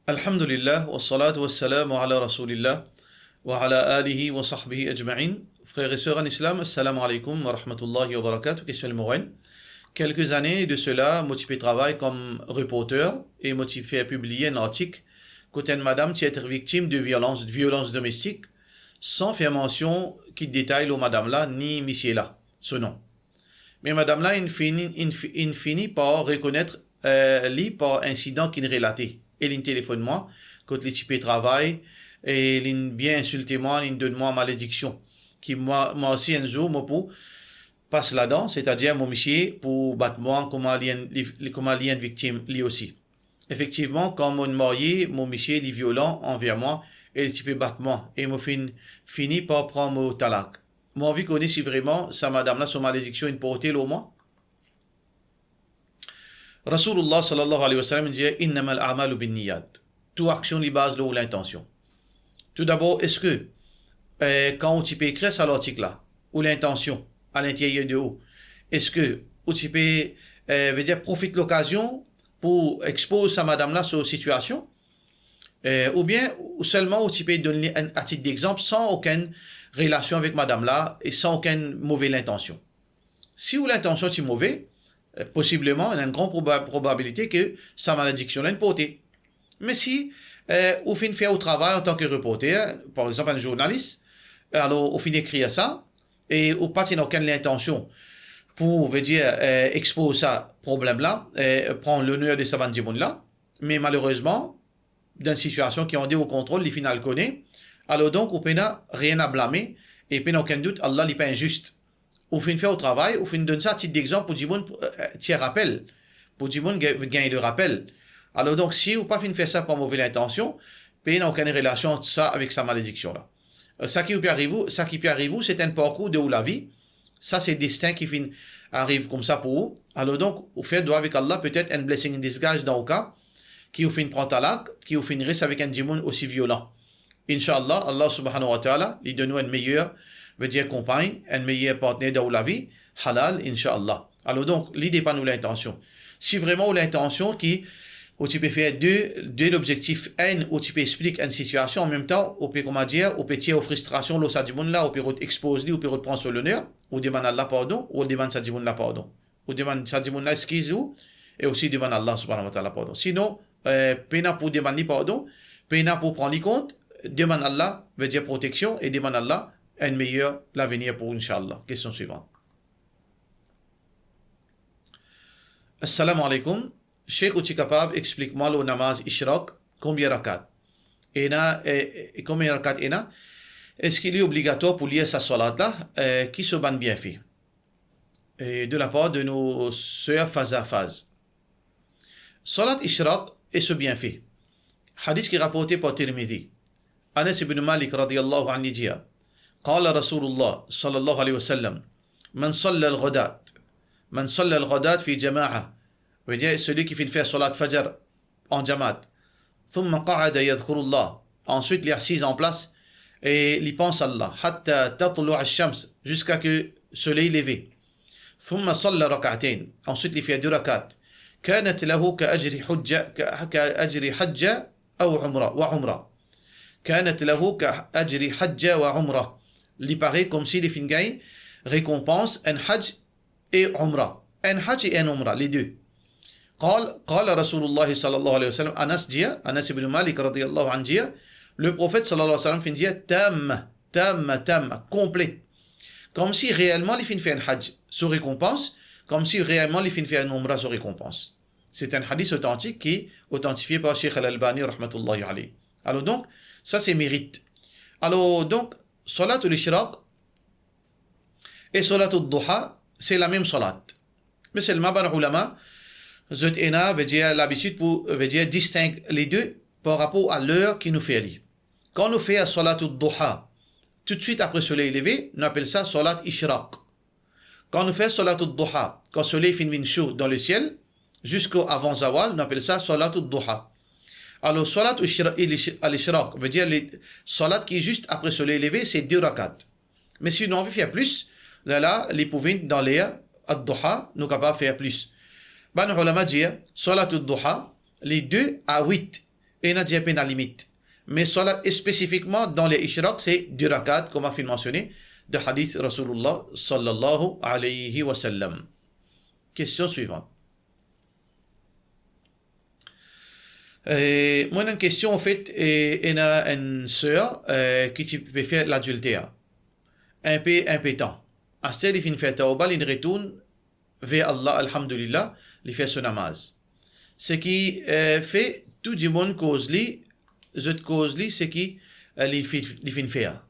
Alhamdulillah, wa salatu wa salam ala rasulillah, wa ala alihi wa sahbihi ajma'in. Frères et sœurs en islam, assalamu alaikum wa rahmatullahi wa barakatuh. Question numéro 1. Quelques années de cela, Motipe travaille comme reporter et Motipe fait publier un article côté une madame qui est victime de violence domestique, sans faire mention qui détaille le madame là, ni monsieur là, ce nom. Mais madame là, il finit par reconnaître lui par incident qu'il relaté. Et il téléphone moi, quand les types travail, et il bien insulté moi, il donne moi malédiction. Qui moi aussi un jour, moi pour passe là-dedans, c'est-à-dire mon monsieur pour battre moi comme alien victime lui aussi. Effectivement, quand mon marié, mon monsieur est violent envers moi, et le type bat moi, et moi fini par prendre mon talak. Moi envie connaît si vraiment sa madame là, son malédiction, une portée au moins. Rasulullah sallallahu alayhi wa sallam dit innamal a'malu bin niyat. Toute action li base là où l'intention. Tout d'abord, est-ce que quand tu peux écrire ça l'article là, ou l'intention à l'intérieur de haut, est-ce que tu peux veut dire profite l'occasion pour exposer sa madame là sur situation, ou bien ou seulement tu peux donner un à titre d'exemple sans aucune relation avec madame là et sans aucune mauvaise intention. Si ou l'intention est mauvaise, possiblement, il y a une grande probabilité que sa malédiction est une portée. Mais si, au fin de faire au travail en tant que reporter, par exemple un journaliste, alors au fin d'écrire ça, et au pas n'a aucune intention pour, veut dire, exposer ça problème-là, prendre l'honneur de sa bandimoun-là, mais malheureusement, dans une situation qui ont dit au contrôle, les finales connaît, alors donc, au n'a rien à blâmer, et puis aucun doute, Allah n'est pas injuste. Ou fin faire au travail, ou fin donne ça à titre d'exemple pour dire tiens rappel, pour dire gagner de rappel. Alors donc si ou pas fin faire ça pour mauvaise intention, puis il n'a aucune relation ça avec sa malédiction là. Ça qui peut arriver, c'est un parcours de la vie. Ça c'est destin qui fin arrive comme ça pour vous. Alors donc au fait doit avec Allah peut-être un blessing in disguise dans le cas qui vous fin prend talak, qui vous fin risque avec un djimoun aussi violent. Inch'Allah, Allah subhanahu wa ta'ala, il donne nous un meilleur veut dire compagne, un meilleur partenaire dans la vie, halal, inshallah. Alors donc, l'idée pas nous l'intention. Si vraiment l'intention qui, où tu peux faire deux l'objectif N, où tu peux expliquer une situation en même temps, où peut, comment dire, où peut tirer aux frustrations, l'eau sadimoun là, où peut exposer, où peut reprendre sur l'honneur, ou demander Allah pardon, ou demande sadimoun là pardon. Ou demande sadimoun là excuse et aussi demande Allah subhanahu wa ta'ala pardon. Sinon, pena pour demander pardon, pena pour prendre compte, demande Allah, veut dire protection, et demande Allah, un meilleur l'avenir pour Inch'Allah. Question suivante. Assalamu alaikum. Cheikh, es-tu capable explique-moi le namaz Ishraq, combien rakat? Combien rakat est-ce qu'il est obligatoire pour lire sa salat là, qui se ban bien fait? De la part de nos sœurs phase à phase. Salat Ishraq est ce bien fait. Hadith qui est rapporté par Tirmidhi. Anas ibn Malik radiyallahu anhu dit قال رسول الله صلى الله عليه وسلم من صلى الغداة في جماعة veut dire celui qui fait faire salat fajr en jamaat ثم قعد يذكر الله ensuite il est assis en place et il pense à Allah حتى تطلع الشمس jusqu'à que le soleil levé ثم صلى ركعتين ensuite il fait deux rakats كانت له كأجر حجة أو عمرة وعمرة كانت له كأجر حجة وعمرة il paraît comme si les fingaï récompense un hajj et umrah. Un hajj et un umrah, les deux. قال رسول الله صلى الله عليه وسلم Anas ibn Malik رضي الله عنه dit le prophète صلى الله عليه وسلم fin dit tam complet. Comme si réellement les fin fait un hajj sous récompense, comme si réellement les fin fait un umrah sous récompense. C'est un hadith authentique qui est authentifié par Cheikh Al-Albani rahmatullahi alayhi. Alors donc ça c'est mérite. Alors donc Salat al-Ishraq et Salat al-Duha, c'est la même salat. Mais seulement, les ulama, veut dire l'habitude pour distinguer les deux par rapport à l'heure qui nous fait lire. Quand on fait Salat al-Duha, tout de suite après le soleil levé, on appelle ça Salat Ishraq. Quand on fait Salat al-Duha, quand le soleil finit chaud dans le ciel, jusqu'au avant Zawal, on appelle ça Salat al-Duha. Alors, salat al-Ishraq veut dire les salat qui est juste après le soleil levé, c'est deux rakats. Mais si on veut faire plus, là, les pouvins dans l'air, ad-duha, nous sommes capables de faire plus. Ben, ulama dit, salat al-duha, les 2 à 8. et n'a dit la limite. Mais salat spécifiquement dans les ishraq, c'est 2 rakat, comme a fait mentionner, de hadith Rasulullah sallallahu alayhi wa sallam. Question suivante. Moi, une question, en fait, il y a une sœur qui peut faire l'adultère. Un peu temps. Après, il fait faire tawbah, il retourne vers Allah, alhamdulillah, il fait son namaz. Ce qui fait tout le monde cause li, c'est qui il fait faire.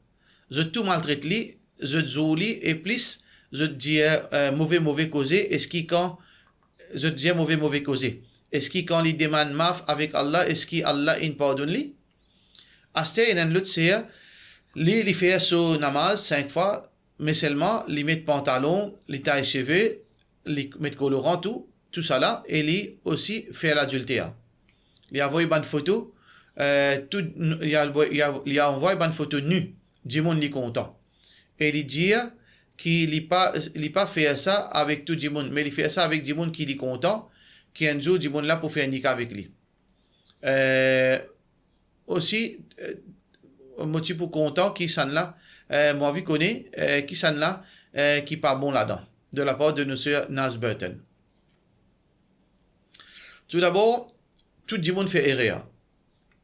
Je tout maltraite li, je zouli et plus je dis mauvais causé, est-ce qui quand je dis mauvais causé. Est-ce qu'il quand il demande maf avec Allah, est-ce qu'Allah il pardonne lui? Après, il y a un autre c'est, il fait son namaz 5 fois, mais seulement, il met pantalon, il taille cheveux, il met colorant, tout ça là, et il aussi fait l'adultère. Il a envoyé une photo, il a envoyé une photo nue, du monde est content. Et il dit qu'il n'a pas fait ça avec tout le monde, mais il fait ça avec du monde qui est content, qui un jour du monde là pour faire un nikah avec lui. Aussi, moi je suis content qui s'en là, moi je connais qui s'en là, qui pas bon là-dedans, de la part de monsieur Nas Burton. Tout d'abord, tout le monde fait erreur.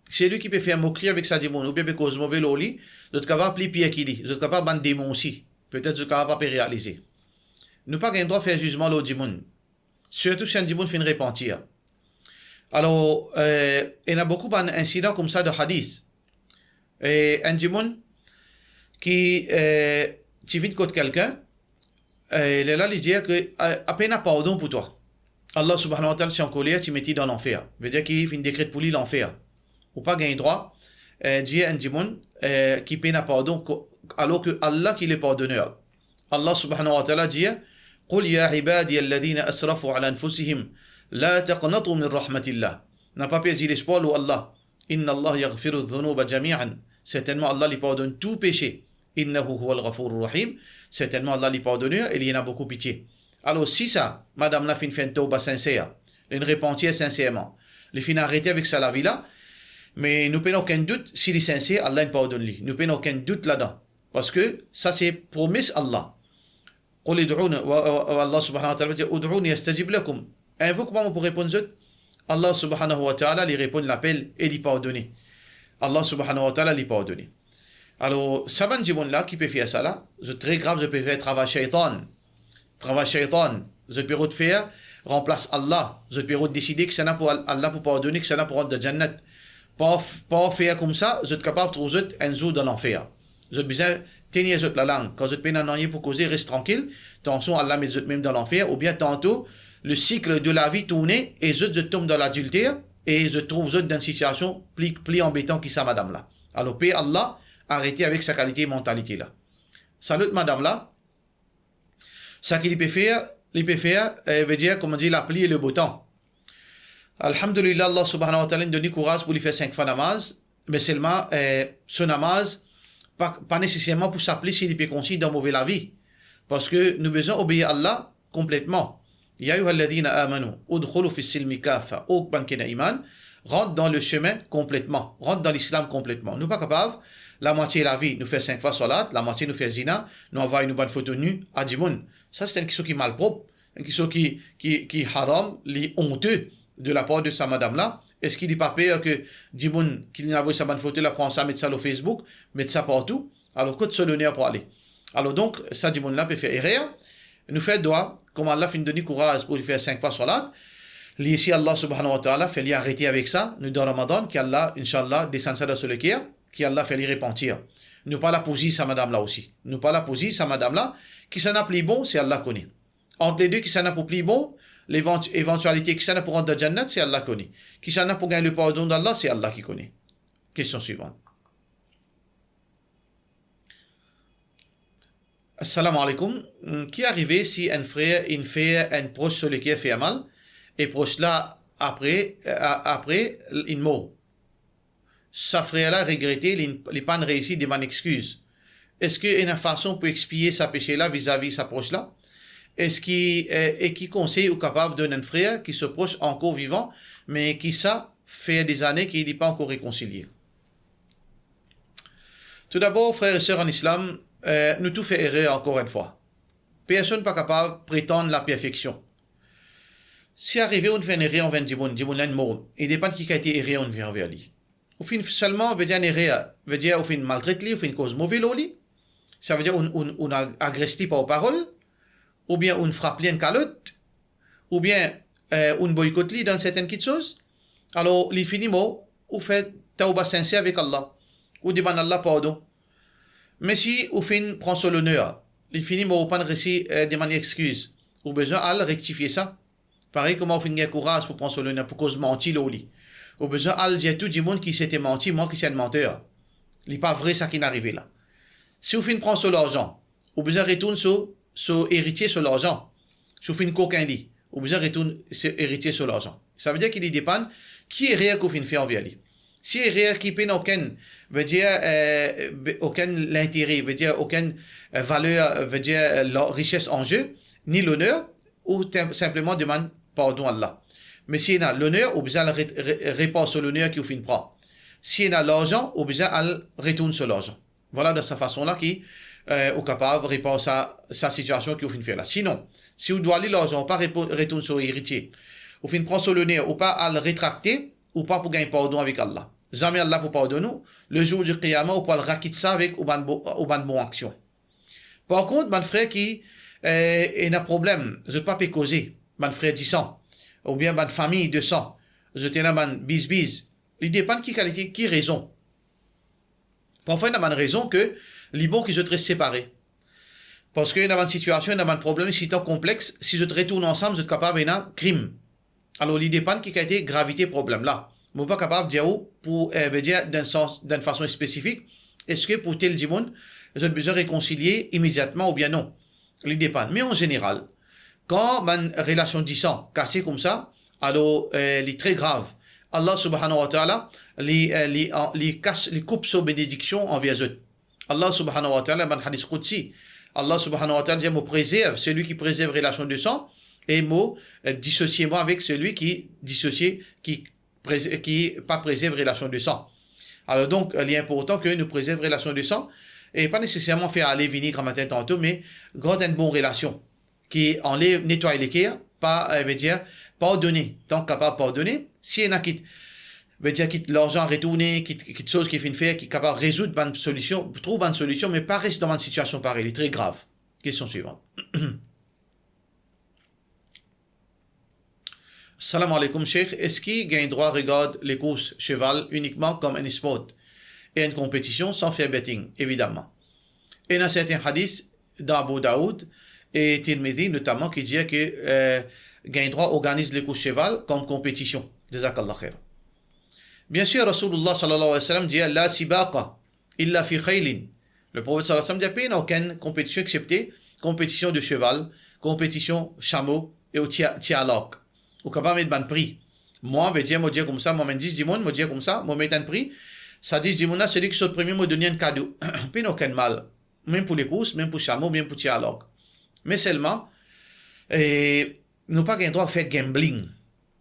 C'est lui qui peut faire moquerie avec sa démon, ou bien cause mauvais loli, d'autres capables appeler pire qu'il dit, d'autres capables ban démon aussi, peut-être d'autres capables pas réaliser. Nous pas gain droit faire jugement l'autre démon. Surtout si un démon fait une repentir. Alors, il y a beaucoup d'incidents comme ça de hadith. Un démon qui vient contre quelqu'un, il est là, il dit que à peine pardon pour toi. Allah subhanahu wa ta'ala, si en colère, tu mets dans l'enfer. Ça veut dire qu'il fait une décret pour lui l'enfer. Ou pas gagner droit, dire un démon qui peine pardon, alors que Allah qui est le pardonneur. Allah subhanahu wa ta'ala dit قل يا عبادي الذين أسرفوا على أنفسهم لا تقنطوا من رحمة الله. N'a pas perdu l'espoir ou Allah. Inna Allah yaghfiru dhunuba jami'an. Certainement Allah lui pardonne tout péché. Innahu huwa al-ghafur rahim. Certainement Allah lui pardonne et il y en a beaucoup pitié. Alors si ça, madame la fin fait tauba sincère, une repentir sincèrement, les fin arrêter avec ça la vie là, mais nous n'avons aucun doute s'il est sincère, Allah ne pardonne lui. Nous n'avons aucun doute là-dedans. Parce que ça c'est promesse Allah. قل ادعوني والله سبحانه وتعالى dit ادعوني يستجب لكم. Invoque-moi pour répondre. Allah subhanahu wa ta'ala lui répond l'appel et lui pardonne. Allah subhanahu wa ta'ala lui pardonne. Alors, ça va dire là qui peut faire ça là, c'est très grave, je peux faire travail shaitan. Travail shaitan, je peux faire remplace Allah, je peux décider que ça n'a pour Allah pour pardonner, que ça n'a pour rentrer dans Jannat. Pas faire comme ça, je suis capable de trouver un jour dans l'enfer. Je besoin tenir la langue. Quand je te peine en rien pour causer, reste tranquille. Tantôt, Allah met même dans l'enfer. Ou bien tantôt, le cycle de la vie tourne et je tombe dans l'adultère et je trouve dans une situation plus embêtante que ça, madame là. Alors, paix Allah, arrêtez avec sa qualité et mentalité là. Salut, madame là. Ça qu'il peut faire, veut dire, comme on dit, la pluie et le beau temps. Alhamdulillah, Allah subhanahu wa ta'ala nous donne courage pour lui faire 5 fois namaz, mais seulement ce namaz, pas nécessairement pour s'appeler s'il peut conseiller dans mauvais la vie. Parce que nous besoin obéir à Allah complètement. Ya ayyuhalladhina amanu, udkhulu fi silmi kafa, bankina iman, rentre dans le chemin complètement, rentre dans l'islam complètement. Nous pas capables, la moitié de la vie, nous fait 5 fois salat, la moitié nous fait zina, nous envoie une bonne photo nue à Dimoun. Ça, c'est une question qui est malpropre, une question qui haram, li honteux de la part de sa madame-là. Est-ce qu'il n'est pas peur que Dimoun, qu'il n'a pas sa bonne photo, la prend ça, met ça sur Facebook, met ça partout, alors que de se donner pour aller. Alors donc, ça, Dimoun-là peut faire erreur. Nous fait doigt, comme Allah fait donner courage pour lui faire 5 fois salat. Ici, Allah subhanahu wa ta'ala fait lui arrêter avec ça, nous dans Ramadan, qu'Allah, Inch'Allah, descend ça dans le cœur, qu'Allah fait lui repentir. Nous pas la poser sa madame-là aussi. Nous pas la poser sa madame-là, qui s'en a plus bon, c'est Allah connaît. Entre les deux, qui s'en a pour plus bon, l'éventualité qui s'en a pour rentrer dans Jannat, c'est Allah connaît. Qui s'en a pour gagner le pardon d'Allah, c'est Allah qui connaît. Question suivante. Assalamu alaikum. Qui est arrivé si un frère, une fait un proche sur lequel fait mal, et proche là, après, il meurt. Sa frère là regretté, il n'a pas réussi de demander excuse. Est-ce qu'il y a une façon pour expier sa péché là vis-à-vis sa proche là? Est-ce qu'il qui conseille ou capable d'un frère qui se proche encore vivant, mais qui ça fait des années qu'il n'est pas encore réconcilié. Tout d'abord, frères et sœurs en islam, nous tout fait erreur encore une fois. Personne n'est pas capable de prétendre la perfection. Si arrivé on fait une erreur, on vient dire là une mot. Il dépend de qui a été erreur, on vient vers lui. Au fin seulement, veut dire une erreur, veut dire au fin maltraite lui, au fin cause mauvais lui. Ça veut dire on agresse par parole, ou bien on frappe une calotte, ou bien on boycotte lui dans certaines petites choses. Alors, les finis mots, ou fait tauba sincère avec Allah, ou demande Allah pardon. Mais si au fin prend sur l'honneur, les finis mots, pas de récit demande excuse, ou besoin Allah rectifier ça. Pareil, comment on fait un courage pour prendre sur l'honneur, pour cause mentir l'oli. Au besoin Allah dit tout le monde qui s'était menti, moi qui suis un menteur. Il n'est pas vrai ça qui est arrivé là. Si vous finissez prendre sur l'argent, vous besoin retourner sur héritier sur l'argent. Si vous finissez coquin lit, vous besoin retourner sur héritier sur l'argent. Ça veut dire qu'il dépend qui est réel qu'on finit faire envers lui. Si est réel qui paye veut dire aucun l'intérêt, veut dire aucune valeur, veut dire la richesse en jeu, ni l'honneur, ou simplement demande pardon à Allah. Mais si il a l'honneur, vous besoin répondre sur l'honneur qu'il finit prend. Si il a l'argent, vous besoin retourner sur l'argent. Voilà de cette façon-là qui est capable de répondre à sa situation qu'il finit faire là. Sinon, si vous doit aller l'argent, pas retourner sur l'héritier, vous finit prendre sur l'honneur, ou pas à le rétracter, ou pas pour gagner pardon avec Allah. Jamais Allah pour pardonner nous. Le jour du Qiyamah, ou pour le raquiter ça avec ou ban bon action. Par contre, mon frère qui a un problème, je ne peux pas causer, mon frère 10 ans, ou bien ma famille 200, je tiens à man bis. Il dépend de qui qualité, qui raison. Parfois, il y a une raison que les bons qui se très séparés. Parce qu'il y a une situation, il y a un problème, si c'est complexe, si je te retourne ensemble, je suis capable d'un crime. Alors, il dépend de qui a été gravité problème là. Je ne suis pas capable de dire pour dire d'une façon spécifique, est-ce que pour tel monde, je dois besoin de réconcilier immédiatement ou bien non. Il dépend. Mais en général, quand une relation 10 ans cassée comme ça, alors, elle est très grave. Allah subhanahu wa ta'ala, les coupe sous bénédiction envers eux. Allah subhanahu wa ta'ala, dans le hadith Qudsi, Allah subhanahu wa ta'ala dit, me préserve, celui qui préserve relation de sang, et me dissociez-moi avec celui qui dissocie, qui pas préserve relation de sang. Alors donc, il est important que nous préservions relation de sang, et pas nécessairement faire aller venir comme matin tantôt, mais garder une bonne relation, qui enlève, nettoie les cœurs, pas, veut dire, pardonner, tant capable de pardonner, si il y en a qui veut dire quitte l'argent retourné, quitte chose qui fait faire, qui est capable de résoudre une solution, trouve une solution, mais pas reste dans une situation pareille, elle est très grave. Question suivante. Salam alaikum, Cheikh. Est-ce qu'il gagne droit à regarder les courses cheval uniquement comme un sport et une compétition sans faire betting, évidemment? Et il y a certains hadiths d'Abu Daoud et Tirmidhi, notamment, qui disent que gagne droit organise les courses cheval comme compétition. Jazakallah khair. Bien sûr, Rasulullah sallallahu alayhi wa sallam dit la sibaqa illa fi khaylin. Le prophète sallallahu alayhi wa sallam dit qu'il n'y a aucune compétition excepté compétition de cheval, compétition chameau et au tialok. Ou capable de mettre un prix. Moi, je vais dire comme ça, moi, je 10 dimon, je dire comme ça, moi, je mets un prix. Ça 10 dimon là, celui qui sort premier, me donne un cadeau. Puis, il n'y a aucun mal. Même pour les courses, même pour chameau, même pour tialok. Mais seulement, nous pas droit à faire gambling.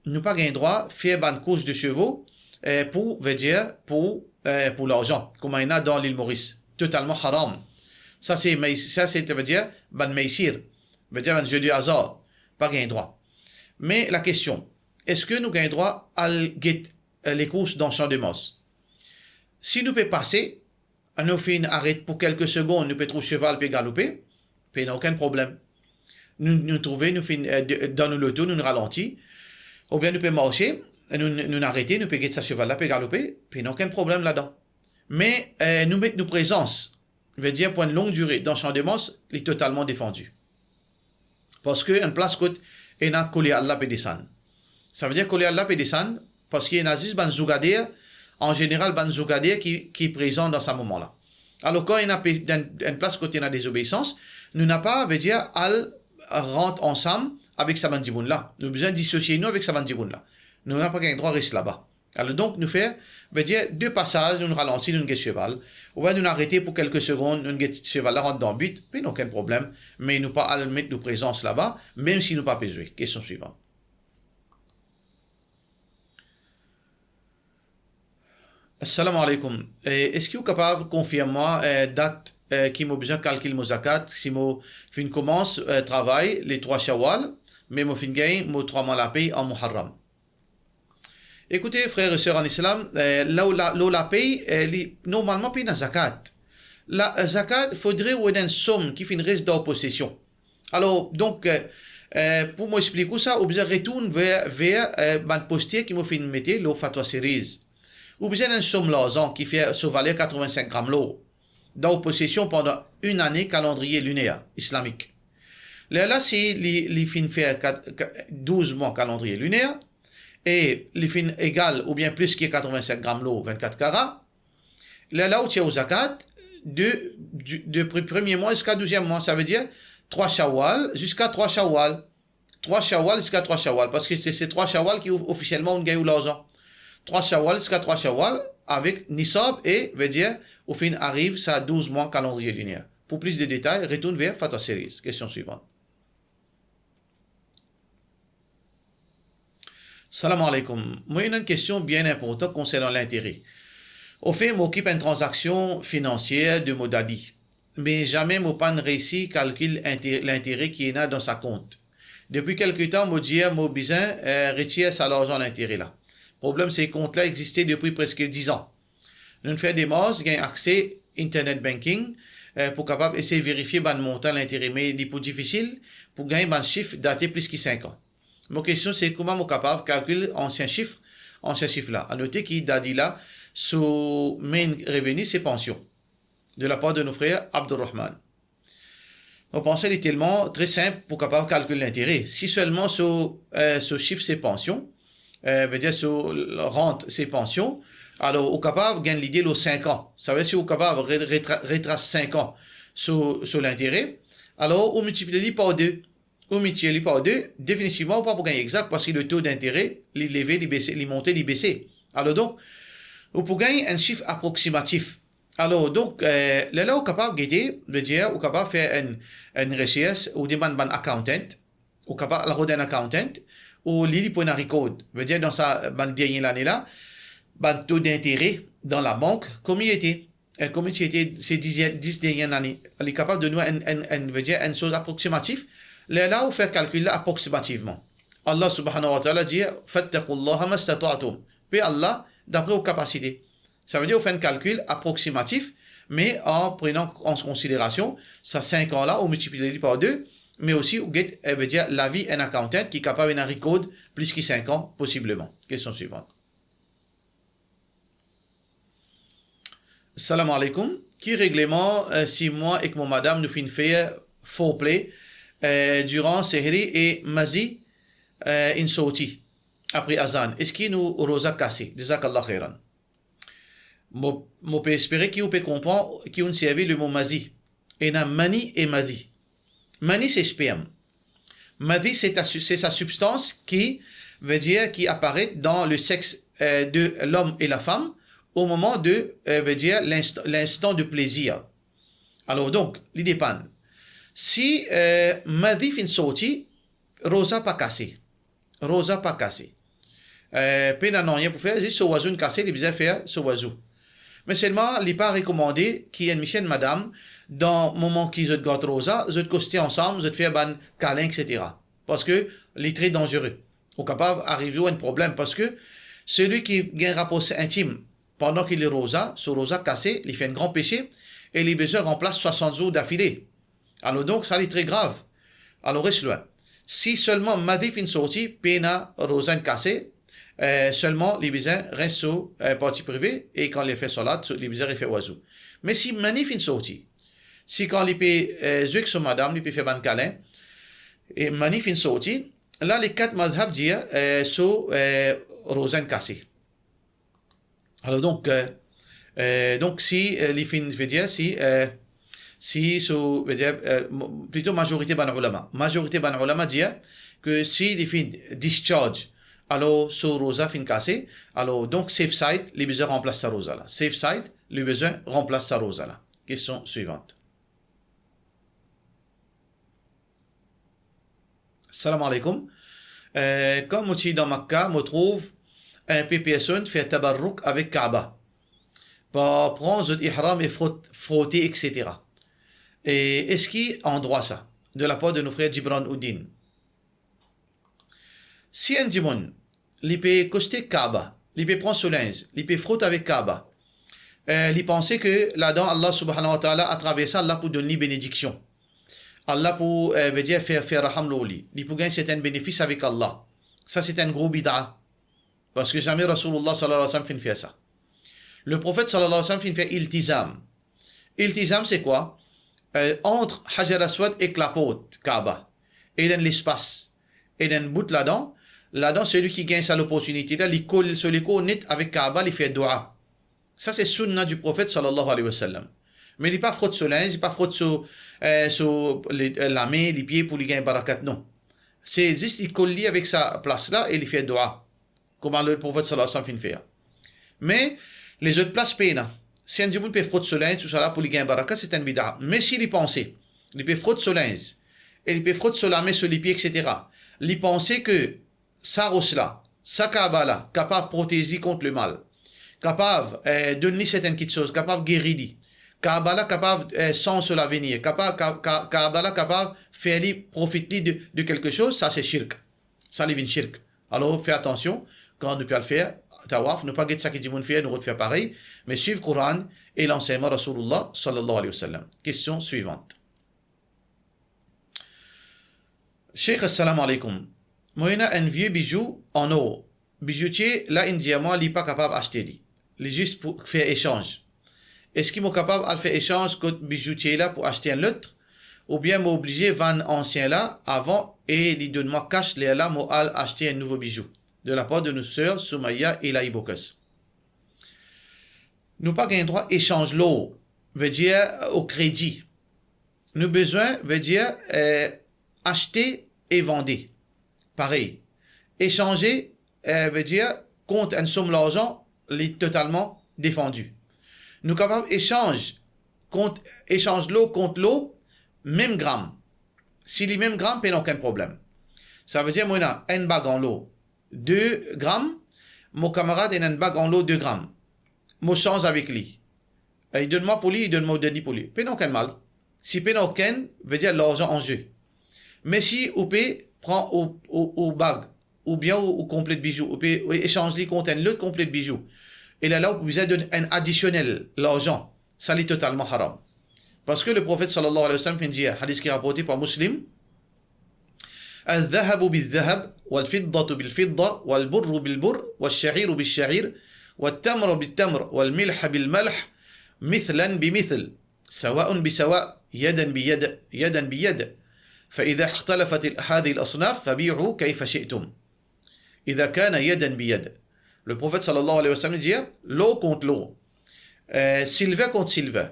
Nous pas droit à faire une course de chevaux pour, veut dire, pour l'argent, comme il y en a dans l'île Maurice. Totalement haram. Ça, c'est, veut dire, ban meisir. Veut dire, un jeu du hasard. Pas droit. Mais la question, est-ce que nous avons droit à les courses dans le champ de Mos? Si nous pouvons passer, nous faisons arrêt pour quelques secondes, nous pouvons trouver cheval et galoper, puis il n'y a aucun problème. Nous trouvons, nous faisons dans l'auto, nous ralentissons, ou bien nous pouvons marcher, nous arrêter, nous pouvons sa cheval là et galoper, puis il n'y a aucun problème là-dedans. Mais nous mettre nos présences, veut dire pour une longue durée, dans le champ de Mos, il est totalement défendu. Parce qu'une place coûte, et n'a collé Allah pédessan. Ça veut dire coller Allah pédessan parce qu'il y a un ban zougadir, en général ban zougadir qui est présent dans ce moment-là. Alors quand il y a une place côté il y a des obéissances, nous n'a pas, veut dire, al rentre ensemble avec sa bandiboun là. Nous avons besoin de dissocier nous avec sa bandiboun là. Nous n'avons pas qu'un droit rester là-bas. Alors donc nous faire, veut dire, 2 passages, nous ralentissons, nous guettons cheval. Ou bien nous arrêter pour quelques secondes, nous guettons cheval là, rentre dans le but, puis aucun problème. Mais nous pas à mettre nos présences là-bas, même si nous pas besoin. Question suivante. Assalamu alaikum. Est-ce que vous êtes capable de confirmer date qui m'a besoin de calculer mon zakat si moi fin commence travail les 3 Shawwal, mais moi fin gain moi 3 mois la paye en Muharram. Écoutez frères et sœurs en islam, la paye normalement paye la zakat. La zakat faudrait une somme qui finit reste dans possession. Alors donc pour m'expliquer ça, vous retourne vers ban postier qui m'a fait mettre le fatwa series. Ou bien une somme l'argent qui fait sa valeur 85 grammes l'eau dans possession pendant une année calendrier lunaire islamique. Là, c'est les fins faire 12 mois calendrier lunaire et les fins égales ou bien plus que 85 grammes l'eau 24 carats. Là où tu es au zakat, de premier mois jusqu'à 12e mois, ça veut dire 3 shawwal jusqu'à 3 shawwal. 3 shawwal jusqu'à 3 shawwal parce que c'est ces 3 shawwal qui officiellement ont gagné l'argent. 3 shawwal jusqu'à 3 shawwal avec nisab et veut dire au fin arrive ça à 12 mois calendrier lunaire. Pour plus de détails, retourne vers Fatwa Series. Question suivante. Salam alaikum. Moi, une question bien importante concernant l'intérêt. Au fait, m'occupe une transaction financière de Modadi, mais jamais m'ont pas réussi à calculer l'intérêt qui est là dans sa compte. Depuis quelque temps, m'ont dit, m'ont besoin retirer sa l'argent l'intérêt là. Le problème, c'est que compte là existait depuis presque 10 ans. Nous faisons des masses, gain accès Internet Banking pour capable essayer de vérifier le montant l'intérêt. Mais il est plus difficile pour gagner un chiffre daté plus que 5 ans. Ma question, c'est comment je suis capable de calculer ancien chiffre là. À noter qu'il a dit là, son main revenu, c'est pension. De la part de nos frères Abdurrahman. On pensait tellement très simple pour capable de calculer l'intérêt. Si seulement ce chiffre, c'est pension, veut dire sur rente ses pensions, alors au capable gagne l'idée aux 5 ans. Ça veut dire si au capable retrace 5 ans sur l'intérêt, alors on multiplie par 2. On multiplie par 2, définitivement pas pour gagner exact parce que le taux d'intérêt, il levé, il baissé, il monté, il baissé. Alors donc, on peut gagner un chiffre approximatif. Alors donc, là au capable guider, veut dire au capable faire une recherche ou demande un accountant, au capable la un accountant ou l'île pour un record, veut dire dans sa dernière année là, le taux d'intérêt dans la banque, combien il était, combien il était ces 10 dernières années. Elle est capable de nous veut dire une chose approximative. Là, on fait calculer approximativement. Allah subhanahu wa ta'ala dit fattaqullaha mastata'tum. Puis Allah, d'après vos capacités. Ça veut dire on fait un calcul approximatif, mais en prenant en considération ça 5 ans là, on multiplie par 2. Mais aussi, on veut dire la vie d'un accountant qui est capable d'un record plus que 5 ans, possiblement. Question suivante. Salam alaikum. Qui règlement si moi et que mon madame nous fin faire faux play durant Sehri et Mazi in Sauti après Azan? Est-ce qu'il nous rosa cassé? Jazakallah khairan. Moi peux espérer qu'il peut comprendre qu'il a servi le mot Mazi. Et na Mani et Mazi. Mani, c'est sperme. Madi, c'est sa substance qui veut dire qui apparaît dans le sexe de l'homme et la femme au moment de veut dire l'instant de plaisir. Alors donc, il dépend. Si Madi fin sorti, rosa pas cassé. Rosa pas cassé. Pena non rien pour faire, juste ce oiseau cassé, il besoin faire ce oiseau. Mais seulement, il n'est pas recommandé qu'il y ait une mission madame dans le moment qu'ils ont gâté rosa, ils ont costé ensemble, ils ont fait un câlin, etc. Parce que c'est très dangereux. On est capable d'arriver à un problème parce que celui qui a un rapport intime pendant qu'il est rosa, ce rosa cassé, il fait un grand péché et les besoins remplacent 60 jours d'affilée. Alors donc, ça est très grave. Alors reste loin. Si seulement Madif in sorti, pena rosa cassé, seulement les besoins restent sur partie privée et quand les fait salat, les besoins fait oiseau. Mais si Manif in sorti, si quand il peut jouer sur madame, il peut faire un câlin, et Manif in sorti, là les 4 mazhab disent sur rosa cassé. Alors donc si les fins veut dire si so veut dire plutôt majorité ban ulama dit que si les fins discharge alors so rosa fin cassé alors donc safe side les besoins remplace sa rosa là safe side les besoins remplace sa rosa là. Question suivante. Salam alaikum. Quand je suis dans Makkah, je trouve un personne fait tabarruk avec Kaaba. pour prendre l'ihram et frotter, etc. Et est-ce qu'il est en droit ça, de la part de nos frères Gibran Uddin? Si un dimon, il peut coster Kaaba, il peut prendre son linge, il peut frotter avec Kaaba, il pensait que là-dedans, Allah subhanahu wa ta'ala, à travers ça, Allah pour donner bénédiction. Allah pour veut dire faire raham l'oli. Il peut gagner certains bénéfices avec Allah. Ça, c'est un gros bid'a. Parce que jamais Rasulullah sallallahu alayhi wa sallam fait ça. Le prophète sallallahu alayhi wa sallam fait iltizam. Iltizam, c'est quoi? Entre Hajar Aswad et la porte, Kaaba. Et dans l'espace. Et dans le bout là-dedans, celui qui gagne ça l'opportunité, là, il colle sur les net avec Kaaba, il fait dua. Ça, c'est sunna du prophète sallallahu alayhi wa sallam. Mais il n'est pas frotte sur linge, il n'est pas frotte sur la main, les pieds pour lui gagner barakat, non. C'est juste, il colle avec sa place là et il fait dua. Comment le prophète sallallahu alayhi wa sallam fait. Mais les autres places payent. Si un djibou peut frotter sur linge, tout ça là pour lui gagner barakat, c'est un bid'a. Mais s'il y pensait, il peut frotter sur linge, et il peut frotter sur la main, sur les pieds, etc. Il pensait que sa rosse là, sa kaaba là, capable de protéger contre le mal, capable de donner certaines petites choses, capable de guérir, kaaba là, capable sans sur l'avenir, kaaba là, capable de faire profiter de quelque chose, ça c'est shirk. Ça devient shirk. Alors fais attention, quand on ne peut pas le faire, tawaf, ne pas guetter ça qui dit mon faire, nous faire pareil, mais suivre le Coran et l'enseignement Rasulullah sallallahu alayhi wa sallam. Question suivante. Cheikh, assalamu alaikum. Moi, il a un vieux bijou en or. Bijoutier, là, un diamant, il n'est pas capable d'acheter. Il est juste pour faire échange. Est-ce qu'il est capable de faire échange contre bijoutier là pour acheter un autre? Ou bien m'obliger vendre ancien là avant et il donne moi cash les là, moi acheter un nouveau bijou. De la part de nos sœurs Soumaya et Laïbokas. Nous pas gain droit échange l'eau, veut dire au crédit. Nous besoin veut dire acheter et vendre. Pareil. Échanger veut dire contre une somme d'argent totalement défendue. Nous capables échange l'eau contre l'eau, même gramme. Si les mêmes grammes, il n'y a aucun problème. Ça veut dire moi a une bague en l'eau 2 grammes, mon camarade a une bague en l'eau 2 grammes. Moi change avec lui. Il donne-moi pour lui, il donne-moi pour lui. Il n'y a aucun mal. Si il n'y a aucun, veut dire l'argent en jeu. Mais si vous prend au bague, ou bien au complet de bijoux, ou échange contre un autre complet de bijoux, et là, vous avez donné un additionnel, l'argent, ça est totalement haram. Parce que le prophète sallallahu alayhi wa sallam dit, hadith qui est rapporté par Muslim, الذهب بالذهب والفضة بالفضة والبر بالبر والشعير بالشعير والتمر بالتمر والملح بالملح مثلا بمثل سواء بسواء يدا بيد يدا بيد فإذا اختلفت هذه الأصناف فبيعوا كيف شئتم إذا كان يدا بيد. Le prophète sallallahu alayhi wa sallam dit l'eau contre l'eau, silver contre silver,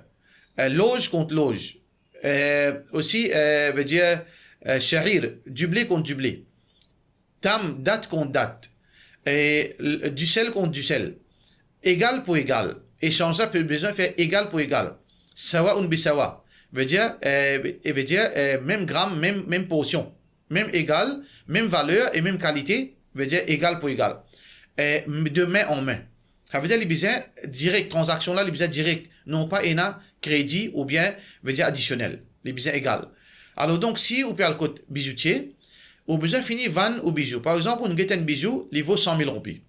loge contre loge, aussi veut dire sha'ir, du blé contre du blé, tam, date contre date, et du sel contre du sel, égal pour égal, échanger peut besoin faire égal pour égal, sawa un bisawa, veut dire même gramme, même portion, même égal, même valeur et même qualité, veut dire égal pour égal, de main en main. Ça veut dire les besoins direct, transaction là, les besoins direct, non pas ENA, crédit ou bien veut dire additionnel, les besoins égal. Alors donc si vous payez le code bijoutier, vous besoin finir 20 ou bijoux. Par exemple, on get un bijou, il vaut 100 000 roupies.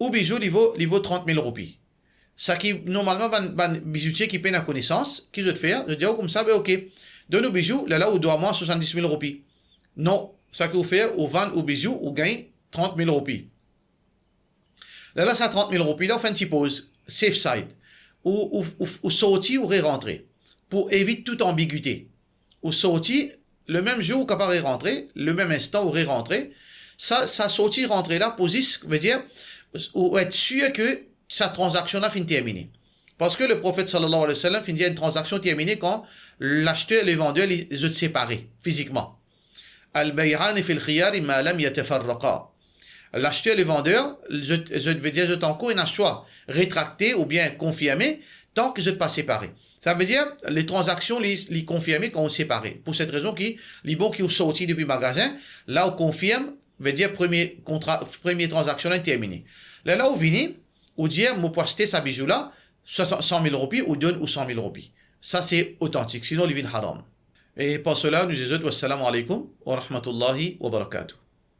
Ou bijou, il vaut 30 000 roupies. Ça qui, normalement, un bijoutier qui paye la connaissance, qui veut faire, je dis, oh, comme ça, ben ok. De nos bijoux, là, on doit moins 70 000 roupies. Non. Ça que vous faites, vous vendez au bijou, vous gagnez 30 000 roupies. Là, ça 30 000 roupies, là, on fait un petit pause, safe side. Ou sortir ou rentrer. Pour éviter toute ambiguïté. Ou sortir, le même jour où capable de rentrer, le même instant où rentrer, ça sortir rentrer là, position, veut dire, ou être sûr que sa transaction là finit terminée. Parce que le prophète sallallahu alayhi wa sallam finit une transaction terminée quand l'acheteur et le vendeur les ont séparés physiquement. Al-bay'an fil khiyar ma lam yatafarraqa. L'acheteur et le vendeur, je veux dire, je encore un choix rétracté ou bien confirmé tant que je ne pas séparé. Ça veut dire, les transactions, les confirmées quand on séparé. Pour cette raison, les bons qui ont sorti depuis le magasin, là, on confirme, veut dire, première transaction là, terminée. Là, on vient, on dit, moi, pour acheter sa bijou là, 100 000 roupies ou donne ou 100 000 roupies. Ça, c'est authentique. Sinon, il vient haram. Et pour cela, nous disons wassalamu alaikum wa rahmatullahi wa barakatuh.